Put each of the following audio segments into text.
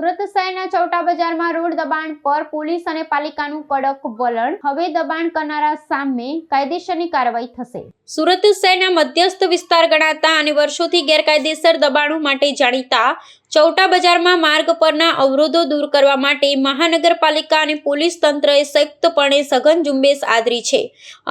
સુરત શહેરના ચૌટા બજારમાં રોડ દબાણ પર પોલીસ અને પાલિકાનું કડક વલણ। હવે દબાણ કરનારા સામે કાયદેસરની કાર્યવાહી થશે। સુરત શહેરના મધ્યસ્થ વિસ્તાર ગણાતા અને વર્ષોથી ગેરકાયદેસર દબાણો માટે જાણીતા ચૌટા બજારમાં માર્ગ પરના અવરોધો દૂર કરવા માટે મહાનગરપાલિકા અને પોલીસ તંત્રએ સંયુક્તપણે સઘન ઝુંબેશ આદરી છે।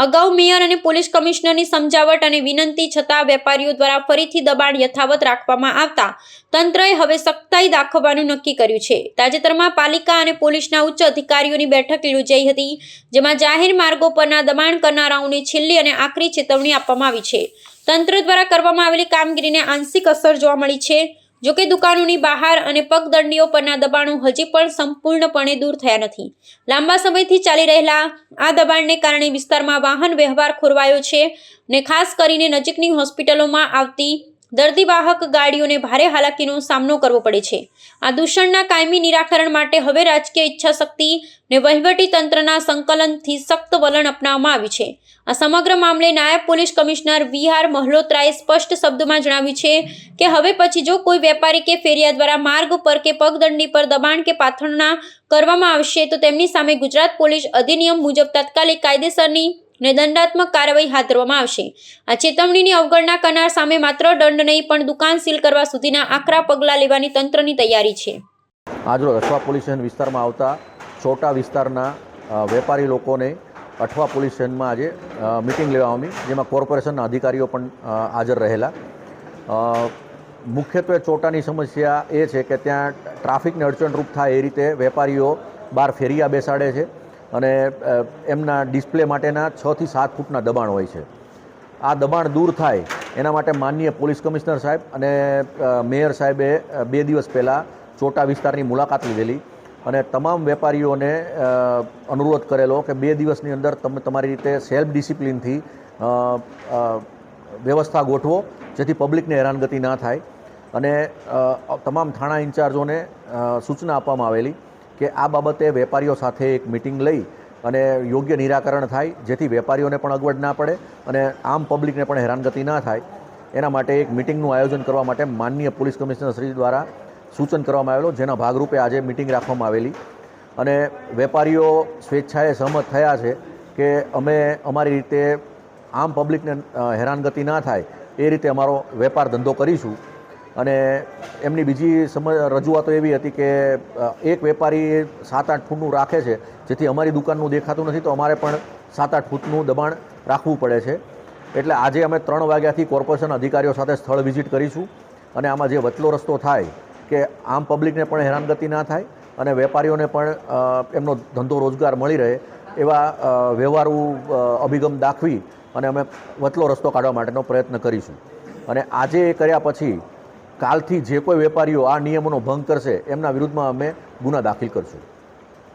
અગાઉ મેયર અને પોલીસ કમિશનરની સમજાવટ અને વિનંતી છતાં વેપારીઓ દ્વારા ફરીથી દબાણ યથાવત રાખવામાં આવતા તંત્રએ હવે સખ્તાઈ દાખવવાનું નક્કી કર્યું છે। તાજેતરમાં પાલિકા અને પોલીસના ઉચ્ચ અધિકારીઓની બેઠક યોજાઈ હતી, જેમાં જાહેર માર્ગો પરના દબાણ કરનારાઓને છેલ્લી અને આખરી ચેતવણી આપવામાં આવી છે। તંત્ર દ્વારા કરવામાં આવેલી કામગીરીને આંશિક અસર જોવા મળી છે। જોકે દુકાનોની બહાર અને પગદંડીઓ પરના દબાણો હજી પણ સંપૂર્ણપણે દૂર થયા નથી। લાંબા સમયથી ચાલી રહેલા આ દબાણને કારણે વિસ્તારમાં વાહન વ્યવહાર ખોરવાયો છે અને ખાસ કરીને નજીકની હોસ્પિટલોમાં આવતી દર્દીવાહક ગાડીઓને ભારે હાલાકીનો સામનો કરવો પડે છે। આ દૂષણના કાયમી નિરાકરણ માટે હવે રાજકીય ઈચ્છાશક્તિ અને વહીવટી તંત્રના સંકલનથી સખ્ત વલણ અપનાવવામાં આવ્યું છે। આ સમગ્ર મામલે નાયબ પોલીસ કમિશનર વી.આર. મલ્હોત્રાએ સ્પષ્ટ શબ્દોમાં જણાવ્યું છે કે હવે પછી જો કોઈ વેપારી કે ફેરિયા દ્વારા માર્ગ પર કે પગદંડી પર દબાણ કે પાથરણા કરવામાં આવશે તો તેમની સામે ગુજરાત પોલીસ અધિનિયમ મુજબ તાત્કાલિક કાયદેસરની અને દંડાત્મક કાર્યવાહી હાથ ધરવામાં આવશે। આ ચેતવણીની અવગણના કરનાર સામે માત્ર દંડ નહીં પણ દુકાન સીલ કરવા સુધીના આકરા પગલાં લેવાની તંત્રની તૈયારી છે। આજરોજ અઠવા પોલીસ સ્ટેશન વિસ્તારમાં આવતા ચોટા વિસ્તારના વેપારી લોકોને અઠવા પોલીસ સ્ટેશનમાં આજે મિટિંગ લેવામાં આવી, જેમાં કોર્પોરેશનના અધિકારીઓ પણ હાજર રહેલા। મુખ્યત્વે ચોટાની સમસ્યા એ છે કે ત્યાં ટ્રાફિકને અડચણરૂપ થાય એ રીતે વેપારીઓ બહાર ફેરિયા બેસાડે છે અને એમના ડિસ્પ્લે માટેના 6 થી 7 ફૂટના દબાણ હોય છે। આ દબાણ દૂર થાય એના માટે માનનીય પોલીસ કમિશનર સાહેબ અને મેયર સાહેબે 2 દિવસ પહેલાં ચોટા વિસ્તારની મુલાકાત લીધેલી અને તમામ વેપારીઓને અનુરોધ કરેલો કે 2 દિવસની અંદર તમે તમારી રીતે સેલ્ફ ડિસિપ્લિનથી વ્યવસ્થા ગોઠવો, જેથી પબ્લિકને હેરાનગતિ ના થાય। અને તમામ થાણા ઇન્ચાર્જોને સૂચના આપવામાં આવેલી કે આ બાબતે વેપારીઓ સાથે એક મિટિંગ લઈ અને યોગ્ય નિરાકરણ થાય, જેથી વેપારીઓને પણ અગવડ ના પડે અને આમ પબ્લિકને પણ હેરાનગતિ ના થાય। એના માટે એક મિટિંગનું આયોજન કરવા માટે માનનીય પોલીસ કમિશનર શ્રી દ્વારા સૂચન કરવામાં આવેલું, જેના ભાગરૂપે આજે મિટિંગ રાખવામાં આવેલી અને વેપારીઓ સ્વેચ્છાએ સહમત થયા છે કે અમે અમારી રીતે આમ પબ્લિકને હેરાનગતિ ના થાય એ રીતે અમારો વેપાર ધંધો કરીશું। અને એમની બીજી રજૂઆતો એવી હતી કે એક વેપારી 7-8 ફૂટનું રાખે છે, જેથી અમારી દુકાનનું દેખાતું નથી, તો અમારે પણ 7-8 ફૂટનું દબાણ રાખવું પડે છે। એટલે આજે અમે 3 વાગ્યાથી કોર્પોરેશન અધિકારીઓ સાથે સ્થળ વિઝિટ કરીશું અને આમાં જે વચલો રસ્તો થાય કે આમ પબ્લિકને પણ હેરાનગતિ ના થાય અને વેપારીઓને પણ એમનો ધંધો રોજગાર મળી રહે એવા વ્યવહારુ અભિગમ દાખવી અને અમે વચલો રસ્તો કાઢવા માટેનો પ્રયત્ન કરીશું। અને આજે એ કર્યા પછી કાલથી જે કોઈ વેપારીઓ આ નિયમોનો ભંગ કરશે એમના વિરુદ્ધમાં અમે ગુના દાખલ કરશું।